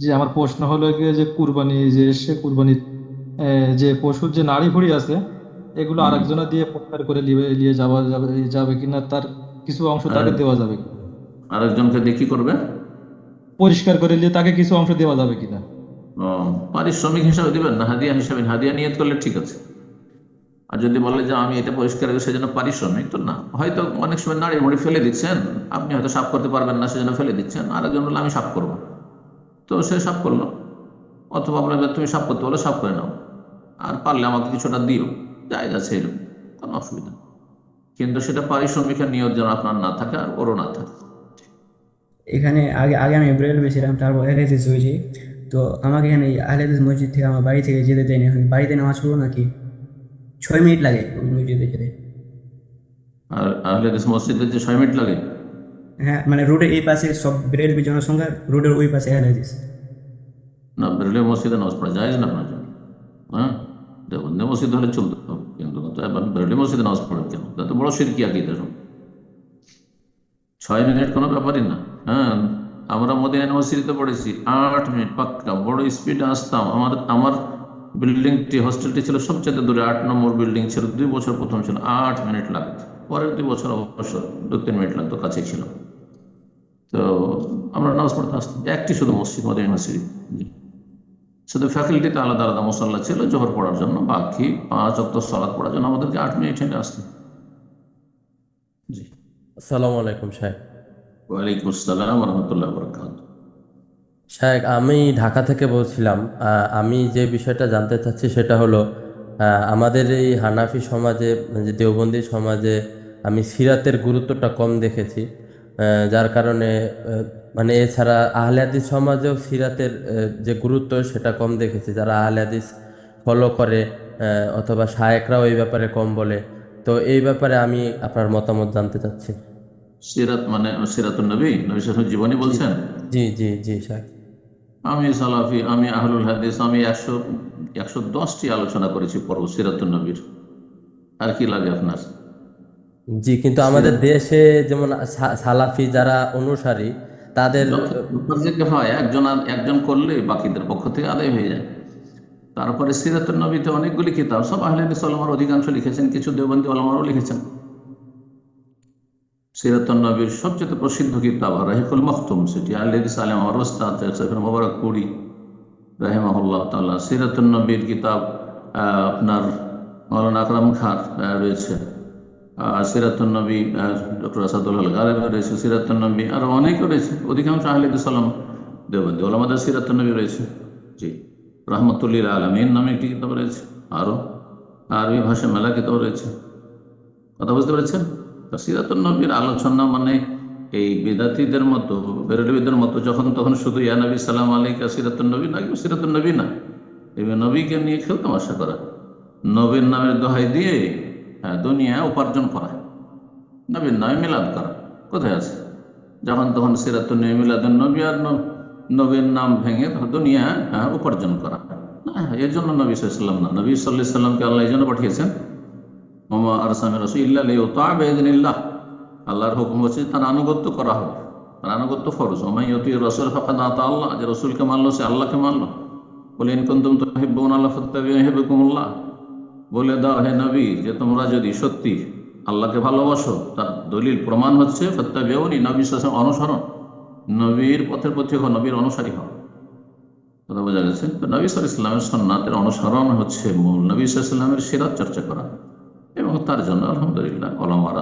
যে আমার প্রশ্ন হলো গিয়ে যে কুরবানি যে সে কুরবানি যে পশুর যে নাড়ি ভুঁড়ি আছে এগুলো হুম। আরেকজনা দিয়ে পরিষ্কার করে নিয়ে নিয়ে যাওয়া যাবে যাবে কিনা, তার কিছু অংশ আর তাকে দেওয়া যাবে কিনা, আরেকজনকে দিয়ে কি করবে? পরিষ্কার করে নিয়ে তাকে কিছু অংশ দেওয়া যাবে কিনা। ও, পারিশ্রমিক হিসাবে দিবেন না, হাদিয়া হিসাবে। হাদিয়া নিয়ত করলে ঠিক আছে। আর যদি বলে যে আমি এটা পরিষ্কার করি সেজন্য পারিশ্রমিক, তো না। হয়তো অনেক সময় নাড়ির মুড়ি ফেলে দিচ্ছেন, আপনি হয়তো সাফ করতে পারবেন না সেজন্য ফেলে দিচ্ছেন, আর একজন বললো আমি সাফ করবো, তো সে সাফ করলো। অথবা আপনাকে তুমি সাফ করতে বলো, সাফ করে নাও, আর পারলে আমাকে কিছুটা দিও, জায়েজ আছে, এরকম কোনো অসুবিধা নেই। কিন্তু সেটা পারিশ্রমিকের নিয়ত যেন আপনার না থাকে আর ওরও না থাকে। এখানে আগে আগে আমি বেরোলে ছিলাম, তারপর আহলে হাদিস হয়েছি। তো আমাকে এখানে এই আহলে হাদিস মসজিদ থেকে আমার বাড়ি থেকে যেতে দেয়নি। এখন বাড়িতে নামাজ পড়বো নাকি? 6 মিনিট লাগে ওই মসজিদে যেতে। আর আহলে হাদিস মসজিদে যে 6 মিনিট লাগে? হ্যাঁ, মানে রোডের এই পাশে সব বেরেলবি জনসংখ্যা, রোডের ওই পাশে আহলে হাদিস। না, বেরোলে মসজিদে নামাজ পড়া যায় না আপনার জন্য? হ্যাঁ, দেবন্দে মসজিদ হলে চলতে হবে, কিন্তু বেরোলে মসজিদে নামাজ পড়েন কেন? তা তো বড় শিরকি আকিদা সব। 6 মিনিট কোনো ব্যাপারই না। হ্যাঁ, আমরা মদিনা ইউনিভার্সিটিতে পড়েছি, 8 মিনিট পাক্কা, বড় স্পিডে আসতাম। আমার আমার বিল্ডিংটি, হস্টেলটি ছিল সবচেয়ে দূরে, 8 নম্বর বিল্ডিং ছিল। 2 বছর প্রথম ছিল, 8 মিনিট লাগতো। পরের 2 বছর অবশ্য 2-3 মিনিট লাগতো, কাছে ছিল। তো আমরা নামাজ পড়তে আসতাম, একটি শুধু মসজিদ মদিনা ইউনিভার্সিটি। শুধু ফ্যাকাল্টিতে আলাদা আলাদা মুসাল্লা ছিল জোহর পড়ার জন্য, বাকি 5 ওয়াক্ত সালাত পড়ার জন্য আমাদেরকে 8 মিনিট হেঁটে আসতে। জি। আসসালামু আলাইকুম সাহেব। ওয়ালাইকুম আসসালাম রহমতুল্লাহ বরকাত। সাহেব, আমি ঢাকা থেকে বলছিলাম। আমি যে বিষয়টা জানতে চাচ্ছি সেটা হলো, আমাদের এই হানাফি সমাজে, যে দেওবন্দি সমাজে আমি সিরাতের গুরুত্বটা কম দেখেছি। যার কারণে মানে এছাড়া আহলে হাদিস সমাজেও সিরাতের যে গুরুত্ব সেটা কম দেখেছি। যারা আহলে হাদিস ফলো করে অথবা শায়েকরাও এই ব্যাপারে কম বলে। তো এই ব্যাপারে আমি আপনার মতামত জানতে চাচ্ছি। সিরাত মানে সিরাতুন নবী, নবী সাল্লাল্লাহু জীবনী জি বলছেন? জি জি জি সাহেব। আমি সালাফি, আমি আহলুল হাদিস, আমি 110টি আলোচনা করেছি পর্ব সিরাতুন নবীর। আর কি লাগে আপনার? জি, কিন্তু আমাদের সিরাত দেশে যেমন সালাফি যারা অনুসারী তাদের যত যে হয়, একজন একজন করলে বাকিদের পক্ষ থেকে আদায় হয়ে যায়। তারপরে সিরাতুন নবীতে অনেকগুলি কিতাব, সব আহলে হাদিস ওলামার অধিকাংশ লিখেছেন, কিছু দেওবন্দি ওলামারও লিখেছেন। সিরাতুন নবীর সবচেয়ে প্রসিদ্ধ কিতাব রাহিকুল মখতুম, সেটি আহলে হাদিস আলেম আমার ওস্তাদ শেখ মোবারক পুরী রাহিমাহুল্লাহ তাআলা। সিরাতুন নবীর কিতাব আপনার মাওলানা আকরাম খান রয়েছে। সিরাতুন নবী ডক্টর আসাদুল হক গালেব রয়েছে। সিরাতুন নবী আরও অনেকে রয়েছে, অধিকাংশ আহলে হাদিস ওলামা দেওবন্দি ওলামাদের সিরাতুন নবী রয়েছে। জি। রহমতুল্লিল আলমিন নামে একটি কিতাব রয়েছে। আরও আরবি ভাষা মেলা কিতাব রয়েছে। কথা বুঝতে পেরেছেন? তো সিরাতুন নবীর আলোচনা মানে এই বিদাতিদের মতো, বেরলবিদের মতো যখন তখন শুধু ইয়া নবী সালাম আলাইকা সিরাতুন নবী না, সিরাতুন নবী না, এই নবীকে নিয়ে খেল তামাশা করা, নবীর নামের দোহাই দিয়ে দুনিয়া উপার্জন করা, নবীর নামে মিলাদ করা কোথায় আছে? যখন তখন সিরাতুন নবী, মিলাদুন নবী, আর নবীর নাম ভেঙে দুনিয়া উপার্জন করা। না, এর জন্য নবী সাল্লাম না, নবী সাল্লাহ সাল্লামকে আল্লাহ এই জন্য পাঠিয়েছেন, ওমা আরসালনা রাসূলা ইল্লা লিইউতা'a বিইذنিল্লাহ। আল্লাহর হুকুম হচ্ছে তার আনুগত্য করা হবে, তার আনুগত্য ফরজ। ওমান ইউতি'র রাসূল ফাকাদ আতা আল্লাহ, যে রাসূলকে মানলো সে আল্লাহকে মানলো। বলে ইন কুনতুম তুহিব্বুনাল্লাহ ফাত্তাবি'উনি ইউহিব্বুকুমুল্লাহ। বলে দাও হে নবী যে তোমরা যদি সত্যি আল্লাহকে ভালোবাসো, তার দলিল প্রমাণ হচ্ছে ফাত্তাবি'উনি, নবী সাল্লাল্লাহু আলাইহি অনুসরণ, নবীর পথের পথিক হও, নবীর অনুসারী হও। কথা বোঝা গেছে? তো নবী সাল্লাল্লাহু আলাইহি ওয়াসাল্লামের সুন্নাতের অনুসরণ হচ্ছে মূল, নবী সাল্লাল্লাহু আলাইহি ওয়াসাল্লামের সিরাত চর্চা করা। এবং তার জন্য আলহামদুলিল্লাহ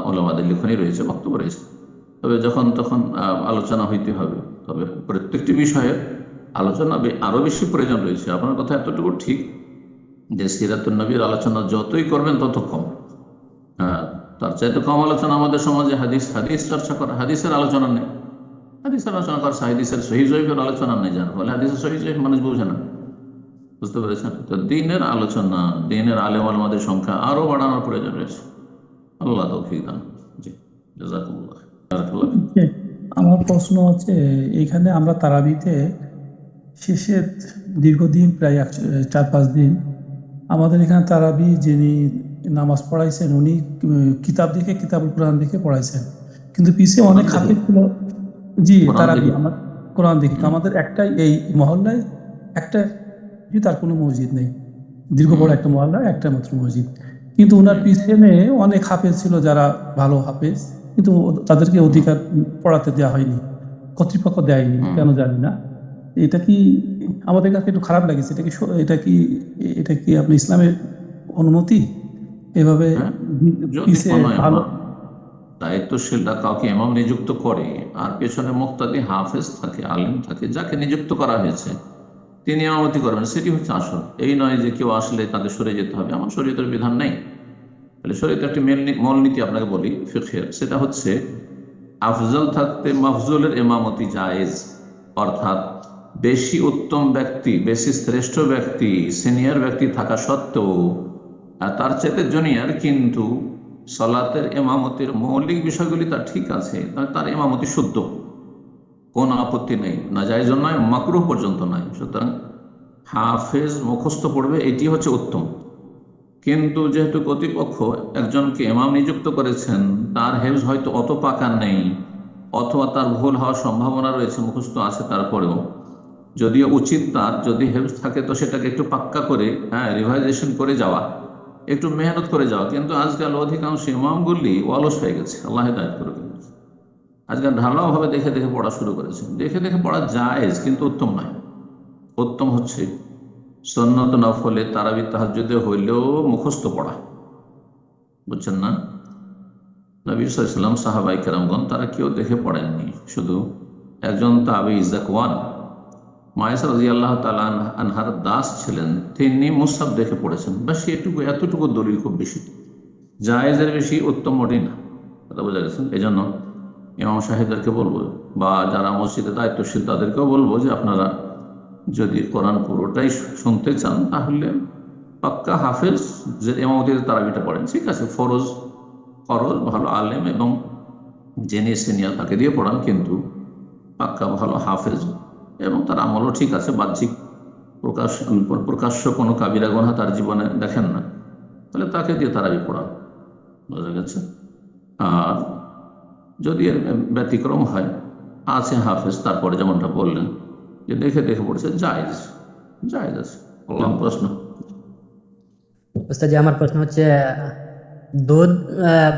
ওলামাদের লিখনই রয়েছে, বক্তব্য রয়েছে। তবে যখন তখন আলোচনা হইতে হবে। তবে প্রত্যেকটি বিষয়ে আলোচনা আরও বেশি প্রয়োজন রয়েছে। আপনার কথা এতটুকু ঠিক যে সিরাতুন নবীর আলোচনা যতই করবেন তত কম। হ্যাঁ, তার চাইতে কম আলোচনা আমাদের সমাজে হাদিস হাদিস চর্চা করা, হাদিসের আলোচনা নেই। হাদিসের আলোচনা করা, হাদিসের সহিহ জয়ীফের আলোচনা নেই, যার ফলে হাদিসের সহিহ জয়ীফ মানুষ বুঝে না। বুঝতে পেরেছেন? তো দিনের আলোচনা, দিনের আলেম আলমাদের সংখ্যা আরও বাড়ানোর প্রয়োজন রয়েছে। আল্লাহ তৌফিক দান। জি, জাযাকুমুল্লাহ বারাকাল্লাহ ফিক। যে আমার প্রশ্ন হচ্ছে, এইখানে আমরা তারাবিতে শেষে দীর্ঘদিন প্রায় 4-5 দিন আমাদের এখানে তারাবি যিনি নামাজ পড়াইছেন উনি কিতাব দেখে, কিতাবুল কোরআন দেখে পড়াইছেন, কিন্তু পিছে কোরআন অনেক দেখে? খাতির ছিল। জি, কোরআন তারাবি দেখে? আমার কোরআন দেখি তো আমাদের একটাই এই মহল্লায় একটা, তার কোনো মসজিদ নেই, দীর্ঘ বড় একটা মহল্লায় একটা মাত্র মসজিদ। কিন্তু ওনার পিছনে অনেক হাফেজ ছিল যারা ভালো হাফেজ, কিন্তু তাদেরকে অধিকার পড়াতে দেওয়া হয়নি, কর্তৃপক্ষ দেয়নি, কেন জানি না। এটা কি আমাদের কাছে একটু খারাপ লাগেছে। এটা কি আপনি ইসলামের অনুমতি এভাবে হ্যাঁ, যদি পিছে কোনো ভালো? দায়িত্বশীলরা কাউকে ইমাম নিযুক্ত করে আর পেছনে মুক্তাদি হাফেজ থাকে, আলিম থাকে, যাকে নিযুক্ত করা হয়েছে তিনি ইমামতি করবেন, সেটি হচ্ছে আসল। এই নয় যে কেউ আসলে তাদের সরে যেতে হবে, আমার শরীয়তের বিধান নেই। তাহলে শরীয়তের একটি মূলনীতি আপনাকে বলি ফিকহের, সেটা হচ্ছে আফজল থাকতে মাফজুলের ইমামতি জায়েজ, অর্থাৎ বেশি উত্তম ব্যক্তি, বেশি শ্রেষ্ঠ ব্যক্তি, সিনিয়র ব্যক্তি থাকা সত্ত্বেও তার চেয়ে জুনিয়র কিন্তু সালাতের ইমামতির মৌলিক বিষয়গুলি তার ঠিক আছে, তার ইমামতি শুদ্ধ, কোনো আপত্তি নেই, না জায়েজ নয়, মাকরুহ পর্যন্ত নয়। সুতরাং হাফেজ মুখস্থ পড়বে, এটি হচ্ছে উত্তম। কিন্তু যেহেতু কর্তৃপক্ষ একজনকে ইমাম নিযুক্ত করেছেন, তার হেফজ হয়তো অত পাকা নেই, অথবা তার ভুল হওয়ার সম্ভাবনা রয়েছে, মুখস্থ আছে তারপরেও, যদিও উচিত তার যদি হেফজ থাকে তো সেটাকে একটু পাক্কা করে রিভাইজেশন করে যাওয়া, একটু মেহনত করে যাওয়া। কিন্তু আজকাল অধিকাংশ ইমামগুলি অলস হয়ে গেছে, আল্লাহ হেদায়েত করুক। আজকাল ঢালাওভাবে দেখে দেখে পড়া শুরু করেছে। দেখে দেখে পড়া জায়েজ, কিন্তু উত্তম নয়। উত্তম হচ্ছে সুন্নত নফলে তারাবি তাহাজ্জুদে হইলেও মুখস্থ পড়া, বুঝছেন না? নবী সাল্লাল্লাহু আলাইহি ওয়াসাল্লাম, সাহাবায়ে কেরামগণ তারা কেউ দেখে পড়েননি, শুধু একজন তাবেঈ যাকওয়ান মায়েশা রাদিয়াল্লাহু তাআলা আনহার দাস ছিলেন, তিনি মুসহাফ দেখে পড়েছেন, বাস এতটুকু দলিল খুব বেশি, জায়েজের বেশি উত্তম মোটেই না। কথা বোঝা গেছে? এই জন্য ইমাম সাহেবদেরকে বলবো, বা যারা মসজিদে দায়িত্বশীল তাদেরকেও বলবো, যে আপনারা যদি কোরআন পুরোটাই শুনতে চান তাহলে পাক্কা হাফেজ যে ইমামতিতে তারাবিটা পড়েন, ঠিক আছে, ফরজ ভালো আলেম এবং যিনি সিনিয়র তাকে দিয়ে পড়ান, কিন্তু পাক্কা ভালো হাফেজ এবং তার আমলও ঠিক আছে, বাহ্যিক প্রকাশ্য কোনো কাবিরা গুনাহ তার জীবনে দেখেন না, তাহলে তাকে দিয়ে তারাবি পড়ান। বোঝা গেছে? আর যদি এর ব্যতিক্রম হয়, আছে হাফেজ, তারপরে যেমনটা বললেন যে দেখে দেখে পড়েছে, জায়েজ আছে। বললাম প্রশ্ন। ওস্তাদ, আমার প্রশ্ন হচ্ছে, দুধ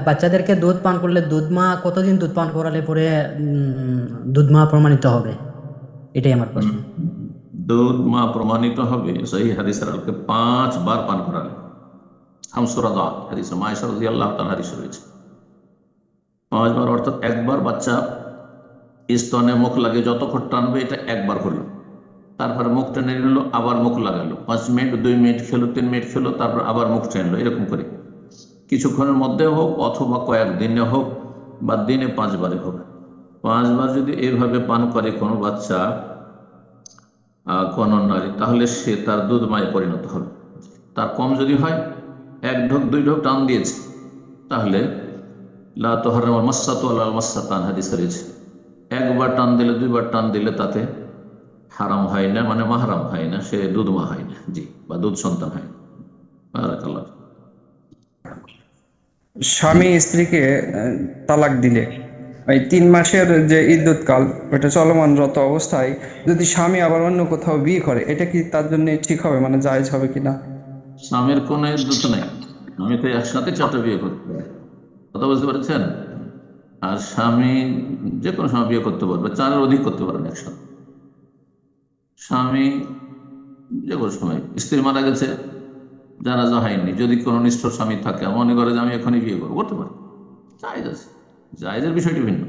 বাচ্চাদেরকে দুধ পান করলে দুধ মা কতদিন দুধ পান করালে পরে দুধ মা প্রমাণিত হবে? এটাই আমার প্রশ্ন। দুধ মা প্রমাণিত হবে সহি হাদিসের আলোকে 5 বার পান করালে। হামসুরাদা হাদিসে মায়েশা রাদিয়াল্লাহু তাআলা হাদিস রয়েছে 5 বার, অর্থাৎ একবার বাচ্চা স্তনে মুখ লাগে, যতক্ষণ টানবে এটা একবার হলো, তারপরে মুখ টেনে নিল, আবার মুখ লাগালো, 5 মিনিট, 2 মিনিট খেলো, 3 মিনিট খেলো, তারপর আবার মুখ টেনলো, এরকম করে কিছুক্ষণের মধ্যে হোক অথবা কয়েকদিনে হোক বা দিনে 5 বারে হোক। 5 বার যদি এইভাবে পান করে কোনো বাচ্চা, কোনো নারী, তাহলে সে তার দুধ মায়ে পরিণত হবে। তার কম যদি হয়, 1 ঢোক 2 ঢোক টান দিয়েছে, তাহলে লা তুহাররামুল মাসসাতু আলাল মাসসাতান হাদিসে রয়েছে, 1 বার টান দিলে 2 বার টান দিলে তাতে হারাম হয় না, মানে মাহরাম হয় না, সে দুধ মা হয় না, জি, বা দুধ সন্তান হয় না। বারাকাল্লাহ। স্বামী স্ত্রীকে তালাক দিলে ওই 3 মাসের যে ইদ্যত কাল ওটা চলমানরত অবস্থায় যদি স্বামী আবার অন্য কোথাও বিয়ে করে, এটা কি তার জন্য ঠিক হবে, মানে জায়েজ হবে কিনা? স্বামীর কোনো ইদ্যত নেই, আমি তো একসাথে 4টা বিয়ে করতে পারি, কথা বুঝতে পারছেন? আর স্বামী যে কোনো সময় বিয়ে করতে পারবে, 4-এর অধিক করতে পারেন একসাথে। স্বামী যে কোনো সময়, স্ত্রী মারা গেছে, জানাজা হয়নি, যদি কোনো নিষ্ঠুর স্বামী থাকে, মনে করে যে আমি এখনই বিয়ে করবো, করতে পারি, জায়েজ আছে। জায়েজের বিষয়টি ভিন্ন।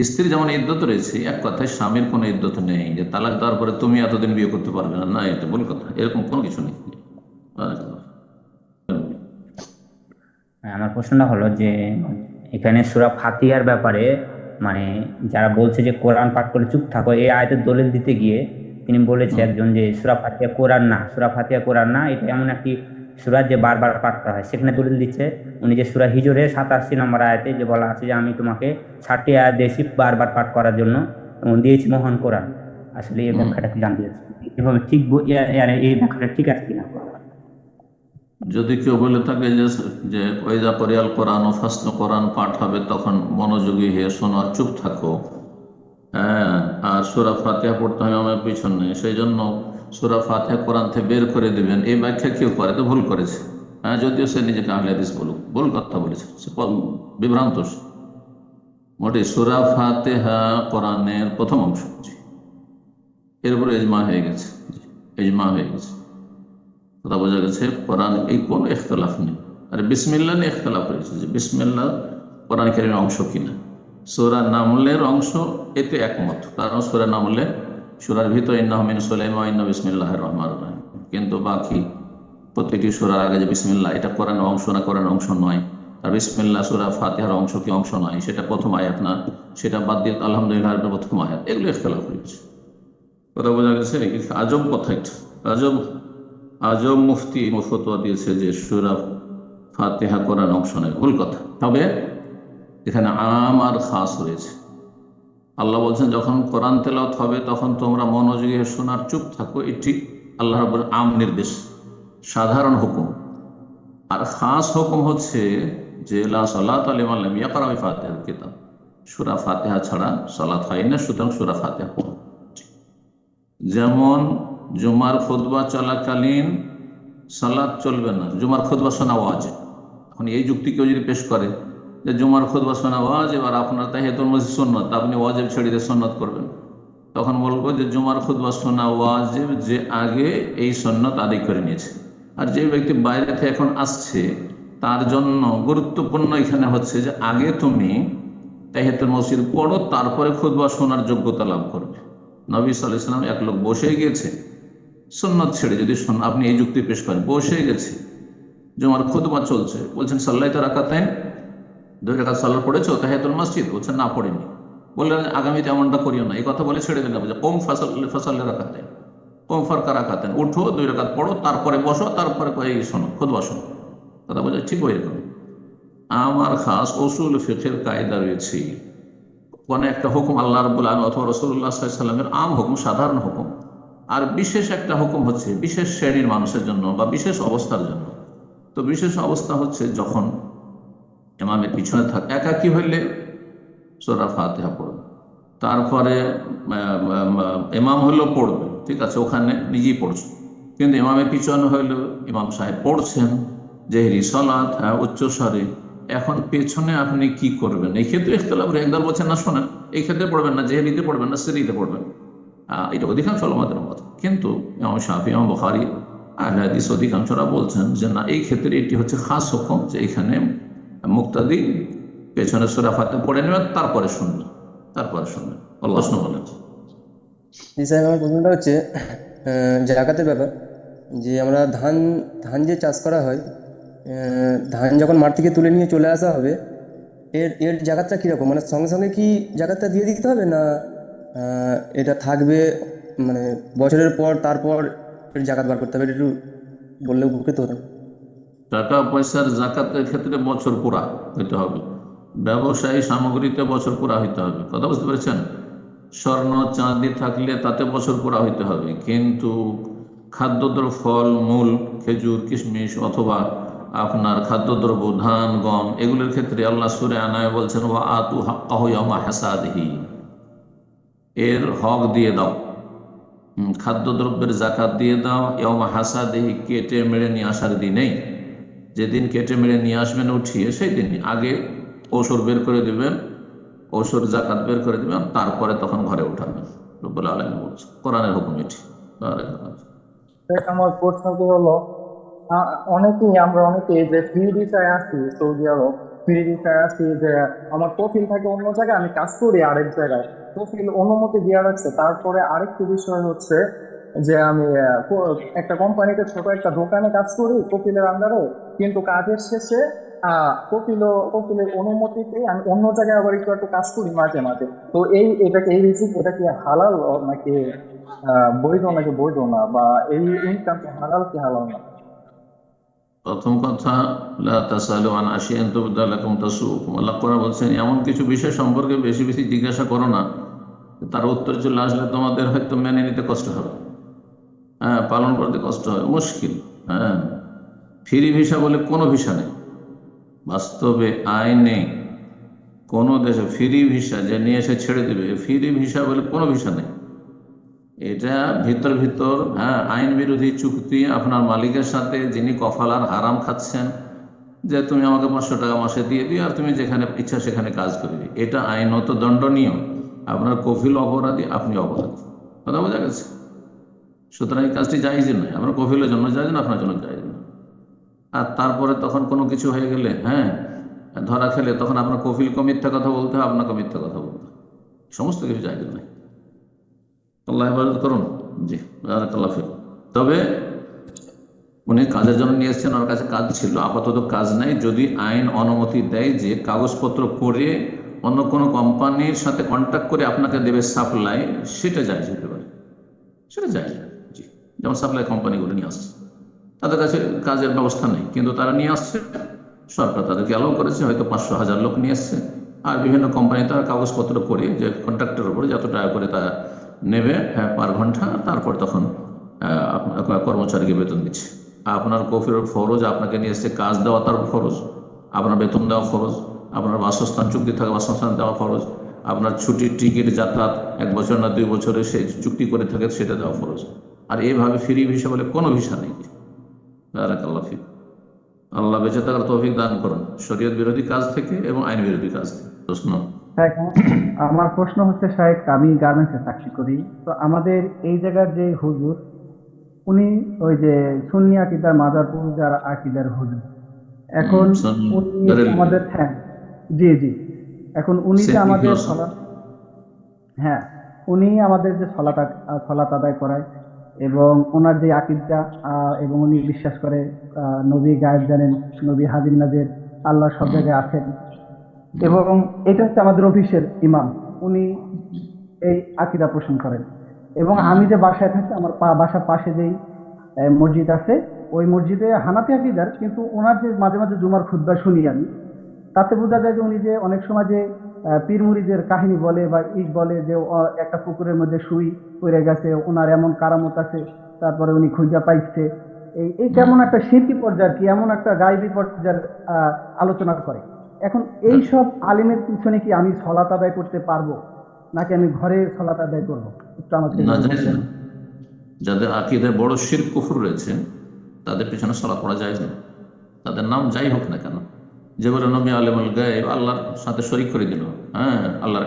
স্ত্রী যেমন ইদ্যত রয়েছে, এক কথায় স্বামীর কোনো ইদ্যত নেই যে তালাক দেওয়ার পরে তুমি এতদিন বিয়ে করতে পারবে না, না, এটা ভুল কথা, এরকম কোনো কিছু নেই। আমার প্রশ্নটা হলো যে এখানে সূরা ফাতিহার ব্যাপারে, মানে যারা বলছে যে কোরআন পাঠ করে চুপ থাকো, এই আয়াতের দলিল দিতে গিয়ে তিনি বলেছে একজন যে সূরা ফাতিহা কোরআন না, এটা এমন একটি সূরা যে বারবার পাঠ করা হয়। সেখানে দলিল দিচ্ছে উনি যে সূরা হিজরের 87 নম্বর আয়াতে যে বলা আছে যে আমি তোমাকে 60টি আয়াত দিয়েছি বারবার পাঠ করার জন্য, দিয়েছি মহান কোরআন। আসলে এই ব্যাখ্যাটা কি জানতে চাচ্ছি, এভাবে ঠিক এই ব্যাখ্যাটা ঠিক আছে কিনা? যদি কেউ বলে থাকে যে ওয়াইজা কোরিয়াল কোরআন ও ফাসনু কোরআন পাঠ হবে তখন মনোযোগী হয়ে শোনো আর চুপ থাকো, হ্যাঁ, আর সূরা ফাতিহা পড়তে হবে আমার পিছনে, সেই জন্য সূরা ফাতিহা কোরআন থেকে বের করে দিবেন, এই ব্যাখ্যা কেউ করে তো ভুল করেছে। হ্যাঁ, যদিও সে নিজেকে আহলে হাদিস বলুক, ভুল কথা বলেছে, সে বিভ্রান্ত সে। মোটে সূরা ফাতিহা কোরআনের প্রথম অংশ, এর উপরে ইজমা হয়ে গেছে, ইজমা হয়ে গেছে, কথা বোঝা গেছে। কোরআন এই কোনো ইখতলাফ নেই। আর বিসমিল্লাহ নিয়ে ইখতলাফ হয়েছে যে বিসমিল্লাহ কোরআন কারীমের অংশ কিনা। সূরা নামলের অংশ, এতে একমত, কারণ সূরা নামলে সূরার ভিতরে ইন্নাহু মিন সুলাইমান ওয়া ইন্নাহু বিসমিল্লাহির রহমানির রহিম, কিন্তু বাকি প্রতিটি সূরার আগে যে বিসমিল্লাহ, এটা কোরআনের অংশ না কোরআনের অংশ নয়। আর বিসমিল্লাহ সূরা ফাতিহার অংশ কি অংশ নয়, সেটা প্রথম আয়াত না, সেটা বাদ দিয়ে আলহামদুলিল্লাহ প্রথম আয়াত, এগুলো ইখতলাফ হয়েছে, কথা বোঝা গেছে। আজব কথা, এটা আজব আজব মুফতি ফতোয়া দিয়েছে যে সূরা ফাতিহা কোরআন অংশ নয়, ভুল কথা। তবে এখানে আম আর খাস রয়েছে। আল্লাহ বলছেন যখন কোরআন তেলাওয়াত হবে তখন তোমরা মনোযোগী শোনার, চুপ থাকো, এটি আল্লাহ রাব্বুল আম নির্দেশ, সাধারণ হুকুম। আর খাস হুকুম হচ্ছে যে লা সালাতা লিমান লাম ইয়াকরা বিফাতিহাতিল কিতাব, সূরা ফাতিহা ছাড়া সালাত হয় না, সুতরাং সূরা ফাতিহা পড়ো। যেমন জুমার খুতবা চলাকালীন সালাত চলবে না, জুমার খুতবা শোনা ওয়াজিব। এখন এই যুক্তি কেউ যদি পেশ করে যে জুমার খুতবা শোনা ওয়াজিব আর আপনার তাহিয়াতুল মসজিদ সুন্নাত, আপনি ওয়াজিব ছেড়ে দিয়ে সুন্নাত করবেন, তখন বলবো যে জুমার খুতবা শোনা ওয়াজিব যে আগে এই সুন্নাত আদায় করে নিয়েছে। আর যে ব্যক্তি বাইরে থেকে এখন আসছে তার জন্য গুরুত্বপূর্ণ এখানে হচ্ছে যে আগে তুমি তাহিয়াতুল মসজিদ পড়ো, তারপরে খুতবা শোনার যোগ্যতা লাভ করবে। নবী সাল্লাল্লাহু আলাইহি ওয়াসাল্লাম, এক লোক বসে গিয়েছে সুন্নাত ছেড়ে, যদি আপনি এই যুক্তি পেশ করেন, বসে গেছে, জুমার খুতবা চলছে, বলছেন সাল্লাইতু রাকাতাইন, 2 রাকাত সালাত পড়েছো তাহিয়াতুল মসজিদ, বলছেন না পড়িনি, বললেন আগামীতে এমনটা করিও না, এই কথা বলে ছেড়ে দিলেন। বলছে কোম ফাসাল্লি রাকাতাইন, কোম ফারকা রাকাতাইন, উঠো 2 রাকাত পড়ো, তারপরে বসো, তারপরে এই শোনো, খুতবা শোনো, কথা বোঝা ঠিক হয়ে গেল। আমার খাস উসুল ফিকহের কায়দা রয়েছে, কোন একটা হুকুম আল্লাহ রাব্বুল আলামিন অথবা রাসূলুল্লাহ সাল্লাল্লাহু আলাইহি ওয়াসাল্লামের আম হুকুম, সাধারণ হুকুম, আর বিশেষ একটা হুকুম হচ্ছে বিশেষ শ্রেণীর মানুষের জন্য বা বিশেষ অবস্থার জন্য। তো বিশেষ অবস্থা হচ্ছে যখন ইমামের পিছনে থাকে, একাকী হইলে সূরা ফাতিহা পড়বে, তারপরে ইমাম হইলেও পড়বে, ঠিক আছে, ওখানে নিজেই পড়ছে, কিন্তু ইমামের পিছনে হইলেও ইমাম সাহেব পড়ছেন জেহরি সালাত, উচ্চ স্বরে, এখন পেছনে আপনি কি করবেন? এই ক্ষেত্রে ইখতিলাফ, একদল বলছেন না শোনেন, এই ক্ষেত্রে পড়বেন না, জেহরিতে পড়বেন না, সিরিতে পড়বেন, এটা অধিকাংশ উলামাদের মত। কিন্তু ইমাম শাফি, ইমাম বুখারী, আহলে হাদিস অধিকাংশরা বলছেন যে না, এই ক্ষেত্রে এটি হচ্ছে খাস হুকুম, যে এখানে মুক্তাদি পেছনে সূরা ফাতিহা পড়ে নেবেন, তারপরে শুনবেন, আল্লাহ বলেন। জি সাহেব, আমার প্রশ্নটা হচ্ছে জাকাতের ব্যাপার, যে আমরা ধান যে চাষ করা হয়, ধান যখন মাঠ থেকে তুলে নিয়ে চলে আসা হবে, এর জাকাতটা কীরকম? মানে সঙ্গে সঙ্গে কি জাকাতটা দিয়ে দিতে হবে, না এটা থাকবে মানে বছরের পর তারপর এর জাকাত বার করতে হবে? এটা একটু বললে উপকৃত হতাম। টাকা পয়সার জাকাতের ক্ষেত্রে বছর পুরা হইতে হবে, ব্যবসায়ী সামগ্রীতে বছর পুরা হইতে হবে, কথা বুঝতে পেরেছেন? স্বর্ণ চাঁদি থাকলে তাতে বছর পুরা হইতে হবে, কিন্তু খাদ্যদ্রব্য, ফল মূল, খেজুর, কিশমিশ অথবা আপনার খাদ্যদ্রব্য ধান, গম, এগুলোর ক্ষেত্রে আল্লাহ সূরা আনায় বলছেন ওয়া আতু হাক্কাহু ইয়াওমা হাসাদিহি, এর হক দিয়ে দাও, খাদ্যদ্রব্যের জাকাত দিয়ে দাও, ইয়াওমা হাসাদিহি, কেটে মেরে নিয়ে আসার দিনেই, যেদিন কেটে মেরে নিয়ে আসবেন উঠিয়ে, সেই দিনই আগে ওসর বের করে দেবেন, ওসর জাকাত বের করে দেবেন, তারপরে তখন ঘরে উঠাবেন। রব্বুল আলামিন বলছে, কোরআনের হুকুম এটি। আমার প্রশ্নটি হলো, আমরা অনেকেই যে ফ্রি ভিসায় আসি সৌদি আরব, ফ্রি ভিসায় আসি, যে আমার কফিল থাকে অন্য জায়গায়, আমি কাজ করি আরেক জায়গায়, কফিল অনুমতি দিয়ে রাখছে। তারপরে আরেকটি বিষয় হচ্ছে যে আমি একটা ছোট একটা দোকানে কাজ করি কফিলের আন্ডারে, কিন্তু কাজের শেষে কফিলের অনুমতিতে আমি অন্য জায়গায় আবার একটু কাজ করি মাঝে মাঝে। তো এই রিজিক, এটা কি হালাল নাকি বৈধ নাকি বৈধ না, বা এই ইনকাম কি হালাল কি হালাল না? প্রথম কথা, লা তাসালু আন আশিয়ান তুবদা লাকুম তাসুকুম, আল্লাহ কোরআন বলছেন এমন কিছু বিষয় সম্পর্কে বেশি বেশি জিজ্ঞাসা করো না, তার উত্তর চলে আসলে তোমাদের হয়তো মেনে নিতে কষ্ট হবে, পালন করতে কষ্ট হবে, মুশকিল। ফ্রি ভিসা বলে কোনো ভিসা নেই, বাস্তবে আইনে কোনো দেশে ফ্রি ভিসা যে নিয়ে এসে ছেড়ে দেবে, ফ্রি ভিসা বলে কোনো ভিসা নেই। এটা ভিতর ভিতর আইন বিরোধী চুক্তি আপনার মালিকের সাথে, যিনি কফালার হারাম খাচ্ছেন, যে তুমি আমাকে 500 টাকা মাসে দিয়ে দিও আর তুমি যেখানে ইচ্ছা সেখানে কাজ করবে। এটা আইনত দণ্ডনীয়। আপনার কফিল অপরাধী, আপনি অপরাধী। কথা বোঝা গেছে? সুতরাং এই কাজটি জায়েজ নয়। আপনার কফিলের জন্য জায়েজ না, আপনার জন্য জায়েজ না। আর তারপরে তখন কোনো কিছু হয়ে গেলে ধরা খেলে তখন আপনার কফিলকে মিথ্যা কথা বলতে হবে, আপনাকে মিথ্যা কথা বলতে হবে। সমস্ত কিছু জায়েজ নয়। আল্লাহ হেফাজত করুন। জি, বারাকাল্লাহ ফিক। তবে উনি কাজের জন্য নিয়ে এসেছেন, ওর কাছে কাজ ছিল, আপাতত কাজ নাই। যদি আইন অনুমতি দেয় যে কাগজপত্র করে অন্য কোনো কোম্পানির সাথে কন্ট্যাক্ট করে আপনাকে দেবে সাপ্লাই, সেটা জায়েজ হতে পারে, সেটা জায়েজ। জি, যেমন সাপ্লাই কোম্পানিগুলো নিয়ে আসছে, তাদের কাছে কাজের ব্যবস্থা নেই, কিন্তু তারা নিয়ে আসছে, সরকার তাদেরকে অ্যালাউ করেছে, হয়তো 500,000 লোক নিয়ে আসছে। আর বিভিন্ন কোম্পানি তারা কাগজপত্র করে যে কন্ট্রাক্টের উপরে যত টাকা করে তারা নেবে পার ঘন্টা, তারপর তখন আপনার কর্মচারীকে বেতন দিচ্ছে। আপনার কফিলের ফরজ, আপনাকে নিয়ে এসছে কাজ দেওয়া তার ফরজ, আপনার বেতন দেওয়া ফরজ, আপনার বাসস্থান চুক্তি থাকে বাসস্থান দেওয়া ফরজ, আপনার ছুটির টিকিট যাতায়াত 1 বছর না 2 বছরে সে চুক্তি করে থাকে সেটা দেওয়া ফরজ। আর এইভাবে ফ্রি ভিসা বলে কোনো ভিসা নেই। বারাকাল্লাহ ফিক। আল্লাহ বেঁচে থাকার তৌফিক দান করুন শরীয়ত বিরোধী কাজ থেকে এবং আইন বিরোধী কাজ থেকে। প্রশ্ন? আমার প্রশ্ন হচ্ছে, শায়েখ, আমি গার্মেন্টসে চাকরি করি, তো আমাদের এই জায়গার যে হুজুর, উনি ওই যে সুন্নি আকীদার মাদার পূজার আকীদার হুজুর। এখন উনি আমাদের জি এখন উনি যে আমাদের উনি আমাদের যে সলাত আদায় করায় এবং ওনার যে আকীদা, এবং উনি বিশ্বাস করে নবী গায়েব জানেন, নবী হাজির নাজির, আল্লাহ সব জায়গায় আছেন, এবং এটা হচ্ছে আমাদের অফিসের ইমাম, উনি এই আকীদা পোষণ করেন। এবং আমি যে বাসায় থাকি, আমার বাসার পাশে যেই মসজিদ আছে, ওই মসজিদে হানাফি আকীদার, কিন্তু ওনার যে মাঝে মাঝে জুমার খুতবা শুনি আমি, তাতে বোঝা যায় যে উনি যে অনেক সময় যে পীর মুরিদের কাহিনী বলে বা বলে যে একটা পুকুরের মধ্যে সুই পড়ে গেছে, ওনার এমন কারামত আছে, তারপরে উনি খুঁজা পাইছে, এই কেমন একটা শিরকি পর্যায়ের কি এমন একটা গায়েবী পর্যায়ের আলোচনা করে। এখন এই সব আলিমের পিছনে কি আমি সলাত আদায় করতে পারবো, নাকি আমি ঘরে সলাত আদায় করবো? একটু আমাকে যাদের আকীদায় বড় শিরক কুফর রয়েছে তাদের পিছনে সালাত পড়া যায় না, তাদের নাম যাই হোক না কেন। যে বলে নবী আলিমুল গায়ব, আল্লাহর সাথে শরীক করে দিল, আল্লাহর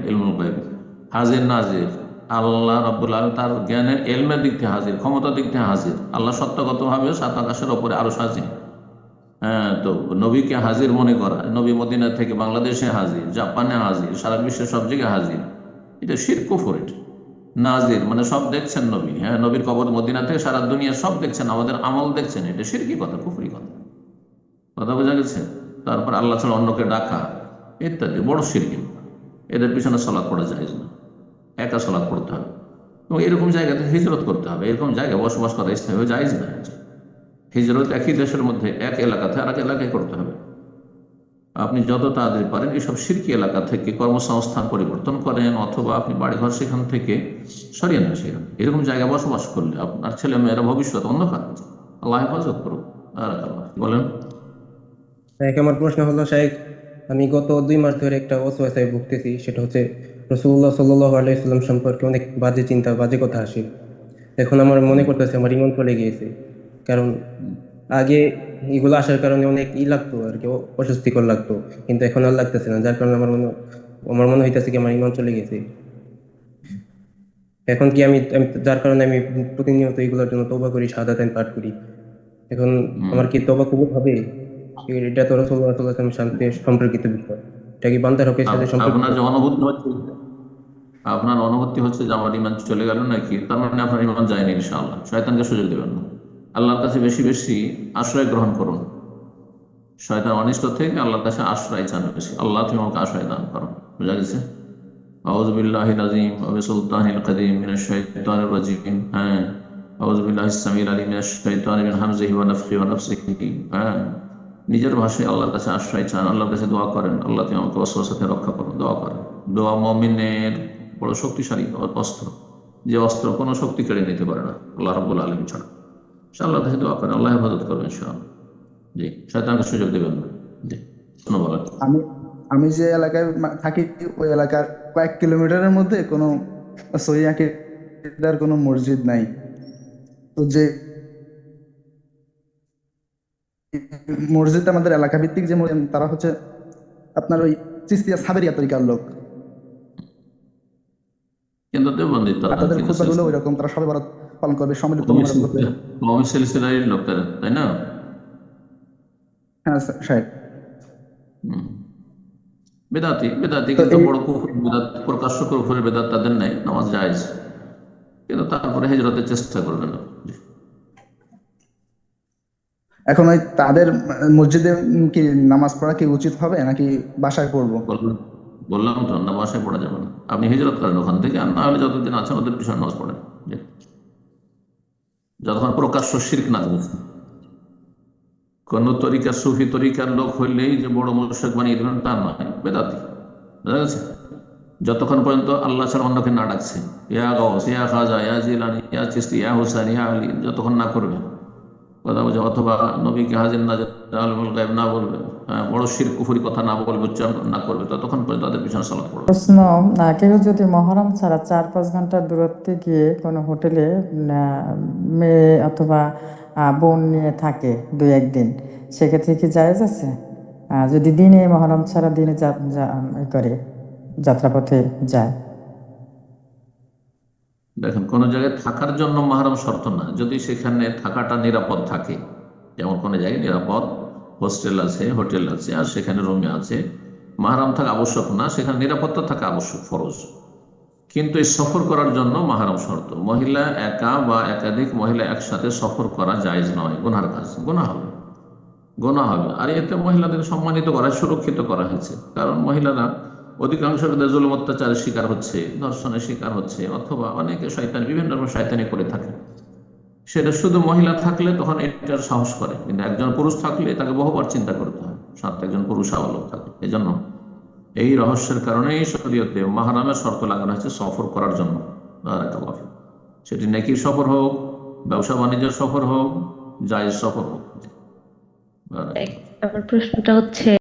ইলমুল গায়ব, হাজির নাজির, আল্লাহ রাব্বুল আলামিন তার জ্ঞানের ইলমের দিক থেকে হাজির, ক্ষমতার দিক থেকে হাজির, আল্লাহ সত্যগতভাবে 7 আকাশের ওপরে আরো হাজির। তো নবীকে হাজির মনে করা, নবী মদিনা থেকে বাংলাদেশে হাজির, জাপানে হাজির, সারা বিশ্বের সব জায়গায় হাজির, এটা শিরক কুফর। এটা নাজির মানে সব দেখছেন নবী, নবীর কবর মদিনা থেকে সারা দুনিয়া সব দেখছেন, আমাদের আমল দেখছেন, এটা শিরকি কথা, কুফরি কথা। কথা বোঝা গেছে? তারপর আল্লাহ ছাড়া অন্যকে ডাকা ইত্যাদি বড় শিরকি। এদের পিছনে সালাত পড়া যায় না, একা সালাত পড়তে হবে এবং এরকম জায়গাতে হিজরত করতে হবে। এরকম জায়গায় বসবাস করা স্থায়ী জায়েজ না। হিজরত একই দেশের মধ্যে এক এলাকাতে আর এক এলাকায় করতে হবে। আপনি যত তাড়াতাড়ি পারেন এইসব শিরকি এলাকা থেকে কর্মসংস্থান পরিবর্তন করেন, অথবা আপনি বাড়িঘর সেখান থেকে সরিয়ে নেন। সেখানে এরকম জায়গায় বসবাস করলে আপনার ছেলে মেয়েরা ভবিষ্যৎ অন্ধকার। আল্লাহ হেফাজত করুন। বলেন। আমার প্রশ্ন হলো, শাইখ, আমি গত 2 মাস ধরে একটা ওয়াসওয়াসায় ভুগতেছি। সেটা হচ্ছে রাসূলুল্লাহ সাল্লাল্লাহু আলাইহি ওয়াসাল্লাম সম্পর্কে অনেক বাজে চিন্তা, বাজে কথা আসে। এখন আমার মনে করতেছে আমার ঈমান চলে গিয়েছে, কারণ আগে এগুলো আসার কারণে অনেক লাগতো আর কি, অস্বস্তিকর লাগতো, কিন্তু এখন আর লাগতেছে না, যার কারণে আমার মনে হইতেছে কি আমার ঈমান চলে গেছে। এখন কি আমি যার কারণে আমি প্রতিনিয়ত এগুলোর জন্য তওবা করি, শাহাদাতাইন পাঠ করি। এখন আমার কি তওবা কবুল হবে? এটা তো রাসূলুল্লাহ সাল্লাল্লাহু আলাইহি ওয়াসাল্লামের সাথে সম্পর্কিত বিষয়। এটা কি বান্দার হকের সাথে সম্পর্কিত? আপনার যে অনুভূতি হচ্ছে যে আমার ঈমান চলে গেল নাকি, তার মানে আপনার ঈমান যায়নি। ইনশাআল্লাহ শয়তানকে সুযোগ দেবেন না। আল্লাহর কাছে বেশি বেশি আশ্রয় গ্রহণ করুন। শয়তান অনিষ্ট থেকে আল্লাহর কাছে আশ্রয় চান বেশি। আল্লাহ তুমি আমাকে আশ্রয় দান করো। বুঝা গেছে? আউযু বিল্লাহিল আযীম ওয়া বিসুলতানিল কাদীম মিনাশ শাইতানির রাজীম। আউযু বিল্লাহিস সামিউল আলীম মিনাশ শাইতানি মিন হামজিহি ওয়া নাফখিহি ওয়া নাফসিহি। নিজের ভাষায় আল্লাহর কাছে আশ্রয় চান, আল্লাহর কাছে দোয়া করেন, আল্লাহ তুমি আমাকে ওয়াসওয়াসা থেকে রক্ষা করো। দোয়া করেন। দোয়া মুমিনের বড় শক্তিশালী অস্ত্র, যে অস্ত্র কোনো শক্তি কেড়ে নিতে পারে না আল্লাহ রাব্বুল আলামিন ছাড়া। আল্লাহর কাছে দোয়া করেন, আল্লাহ হেফাজত করবেন ইনশাআল্লাহ। জি, শয়তানকে সুযোগ দেবেন না। জি, ধন্যবাদ। আমি যে এলাকায় থাকি ওই এলাকার কয়েক কিলোমিটারের মধ্যে কোনো সহি আকীদার কোনো মসজিদ নাই। তো যে মসজিদ আমাদের এলাকা ভিত্তিক যে মসজিদ, তারা হচ্ছে আপনার ওই চিস্তিয়া সাবেরিয়া তরিকার লোক, কিন্তু দেওবন্দি তো আর তাদের খুতবাগুলো ওই রকম, তারা সবে বরাত পালন করবে, সম্মিলিত মোনাজাত করবে। কওমি সিলসিলার লোক তারা, তাই না? হ্যাঁ সাহেব। বেদাতি তো কিন্তু এই বড় কুফর বেদাত, প্রকাশ্য কুফরের বেদাত তাদের নাই, নামাজ জায়েজ, কিন্তু তারপরে হিজরতের চেষ্টা করবে না। এখন ওই তাদের মসজিদে কি নামাজ পড়া কি উচিত হবে নাকি বাসায় পড়বো? বললাম তো, না বাসায় পড়া যাবে না, আপনি হিজরত করেন ওখান থেকে, আর না হলে যতদিন আছেন ওদের পিছনে নামাজ পড়েন, যতক্ষণ প্রকাশ্য শিরক না করেছে। কোন তরিকা সুফি তরিকার লোক হইলেই যে বড় মুশরিক বানিয়ে দিবেন তা নয়, বেদাতি, বুঝা গেছে? যতক্ষণ পর্যন্ত আল্লাহ ছাড়া অন্যকে না ডাকছে, ইয়া গাউস, ইয়া খাজা, ইয়া জিলানি, ইয়া চিশতি, ইয়া হুসাইন, ইয়া আলী, যতক্ষণ না করবে কথা বলছে, অথবা নবীকে হাজির না আলমুল গায়ব না বলবে, বড় শিরক কুফরি কথা না বলবে, উচ্চারণ না করবে, ততক্ষণ পর্যন্ত তাদের পিছনে সালাত পড়বে। প্রশ্ন, কেউ যদি মহরম ছাড়া 4-5 ঘন্টা দূরত্বে গিয়ে কোনো হোটেলে মেয়ে অথবা বোন নিয়ে থাকে 2-1 দিন, সেক্ষেত্রে কি জায়েজ আছে? যদি দিনে মহরম ছাড়া দিনে করে যাত্রাপথে যায়? দেখেন, কোন জায়গায় থাকার জন্য মাহরম শর্ত না, যদি সেখানে থাকাটা নিরাপদ থাকে, যেমন কোনো জায়গায় নিরাপদ হোস্টেল আছে, হোটেল আছে, আর সেখানে রুমে আছে, মাহরম থাকা আবশ্যক না, সেখানে নিরাপত্তা থাকা আবশ্যক, ফরজ। কিন্তু এই সফর করার জন্য মাহরম শর্ত। মহিলা একা বা একাধিক মহিলা একসাথে সফর করা জায়েজ নয়, গুনার কাজ, গুনাহ হবে। আর এতে মহিলাদের সম্মানিত করা, সুরক্ষিত করা হয়েছে, কারণ মহিলারা অধিকাংশ ক্ষেত্রে জুলুম অত্যাচারের শিকার হচ্ছে, ধর্ষণের শিকার হচ্ছে, অথবা অনেকে শয়তানি, বিভিন্ন রকম শয়তানি করে থাকে। সেটা শুধু মহিলা থাকলে তখন এটার সাহস করে, কিন্তু একজন পুরুষ থাকলে তাকে বহুবার চিন্তা করতে হয়, সাথে একজন পুরুষ আবালক থাকে। এই জন্য এই রহস্যের কারণেই শরীয়তে মাহরামের শর্ত লাগানো হয়েছে সফর করার জন্য। সেটি নেকির সফর হোক, ব্যবসা বাণিজ্যের সফর হোক, জায়েজ সফর হোক। আমার প্রশ্নটা হচ্ছে